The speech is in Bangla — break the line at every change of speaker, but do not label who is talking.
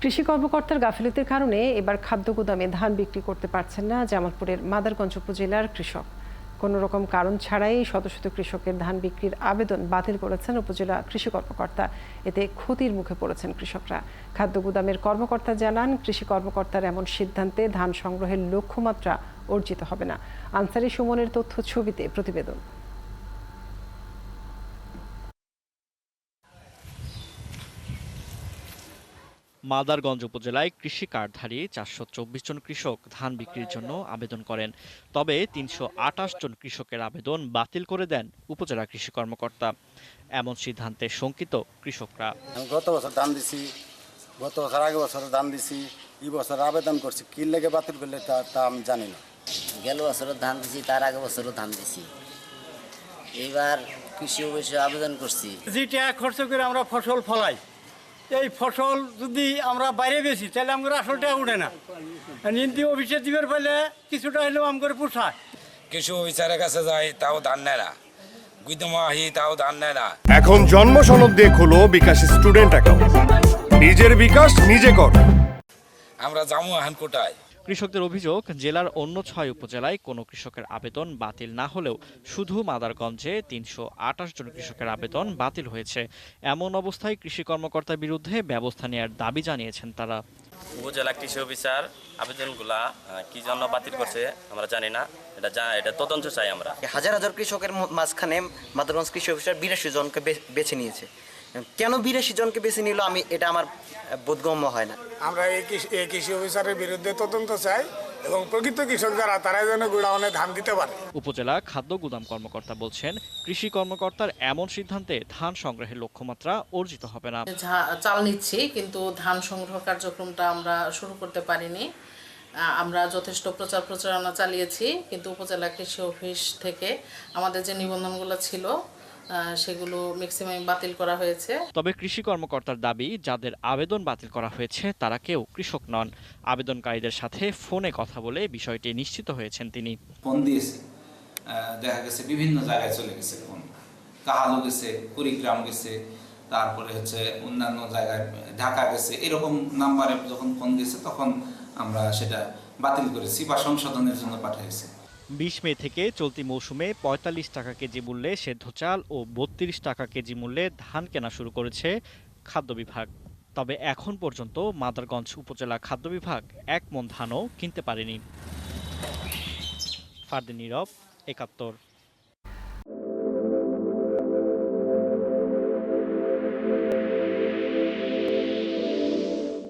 কৃষি কর্মকর্তার গাফিলতির কারণে এবার খাদ্য গুদামে ধান বিক্রি করতে পারছেন না জামালপুরের মাদারগঞ্জ উপজেলার কৃষক। কোনো রকম কারণ ছাড়াই শত শত কৃষকের ধান বিক্রির আবেদন বাতিল করেছেন উপজেলা কৃষি কর্মকর্তা। এতে ক্ষতির মুখে পড়েছেন কৃষকরা। খাদ্য গুদামের কর্মকর্তা জানান, কৃষি কর্মকর্তার এমন সিদ্ধান্তে ধান সংগ্রহের লক্ষ্যমাত্রা অর্জিত হবে না। আনসারি সুমনের তথ্য ছবিতে প্রতিবেদন।
মাদারগঞ্জ উপজেলায় কৃষি কার্ডধারী ৪২৪ জন কৃষক ধান বিক্রির জন্য আবেদন করেন। তবে ৩২৮ জন কৃষকের আবেদন বাতিল করে দেন উপজেলা কৃষি কর্মকর্তা। এমন সিদ্ধান্তে শঙ্কিত কৃষকরা।
গত বছর ধান দিছি, গত বছর আগে বছর ধান দিছি, এই বছর আবেদন করছি, কি লেগে বাতিল করলে তা আমি জানি না।
গেল বছরও ধান দিছি, তার আগে বছরও ধান দিছি, এইবার কৃষি অফিসে আবেদন করছি।
যে টাকা খরচ করে আমরা ফসল ফলাই, এই ফসল যদি আমরা বাইরে বেশি তাহলে আমাদের আসল টাকা উঠে না। নীতি অফিসে দিবার ফেলে কিছুটা হলেও আমাদের পোষায়।
কৃষি অফিসারের কাছে যাই, তাও ধান নেয় না। গুইদমাহি, তাও ধান নেয় না।
এখন জন্ম সনদ দিয়ে খোলো বিকাশ স্টুডেন্ট অ্যাকাউন্ট। নিজের বিকাশ নিজে কর।
আমরা যাবো এখন কোটায়।
কৃষকদের অভিযোগ, জেলার অন্য ৬ উপজেলায় কোনো কৃষকের আবেদন বাতিল না হলেও শুধু মাদারগঞ্জে ৩২৮ জন কৃষকের আবেদন বাতিল হয়েছে। এমন অবস্থায় কৃষি কর্মকর্তার বিরুদ্ধে ব্যবস্থা নেওয়ার দাবি জানিয়েছেন তারা।
উপজেলা কৃষি অফিসার আবেদনগুলা কি জন্য বাতিল করছে আমরা জানি না, এটা তদন্ত চাই আমরা।
হাজার হাজার কৃষকের মাঝখানে মাদারগঞ্জ কৃষি অফিসার ৮২ জনকে বেছে নিয়েছে। কেন ৮২ জনকে বেছে নিল এটা আমার বোধগম্য হয় না।
আমরা এই কৃষি অফিসারের বিরুদ্ধে তদন্ত চাই এবং প্রকৃত কৃষক যারা তারা যেন গোডাউনে ধান দিতে পারে।
উপজেলা খাদ্য গুদাম কর্মকর্তা বলছেন, কৃষি কর্মকর্তার এমন সিদ্ধান্তে ধান সংগ্রহের লক্ষ্যমাত্রা অর্জিত হবে না।
চাল নিচ্ছি, কিন্তু ধান সংগ্রহ কার্যক্রমটা আমরা শুরু করতে পারিনি। আমরা যথেষ্ট প্রচারণা চালিয়েছি, কিন্তু উপজেলা কৃষি অফিস থেকে আমাদের যে নিবন্ধনগুলো ছিল সেগুলো ম্যাক্সিমাম বাতিল করা হয়েছে।
তবে কৃষি কর্মকর্তার দাবি, যাদের আবেদন বাতিল করা হয়েছে তারা কেউ কৃষক নন। আবেদনকারীদের সাথে ফোনে কথা বলে বিষয়টি নিশ্চিত হয়েছেন তিনি।
ফোন দিয়েছে, দেখা গেছে বিভিন্ন জায়গায় চলে গেছে ফোন, কাহালু গেছে, কুড়িগ্রাম গেছে, তারপরে অন্যান্য জায়গায় ঢাকা গেছে। এরকম নাম্বারে যখন ফোন গেছে তখন আমরা সেটা বাতিল করেছি বা সংশোধনের জন্য পাঠিয়েছি।
২০ মে থেকে চলতি মৌসুমে ৪৫ টাকা কেজি মূল্যে সেদ্ধ চাল ও ৩২ টাকা কেজি মূল্যে ধান কেনা শুরু করেছে খাদ্য বিভাগ। তবে এখন পর্যন্ত মাদারগঞ্জ উপজেলা খাদ্য বিভাগ ১ মণ ধানও কিনতে পারেনি। ফারদিন নীরব, ৭১।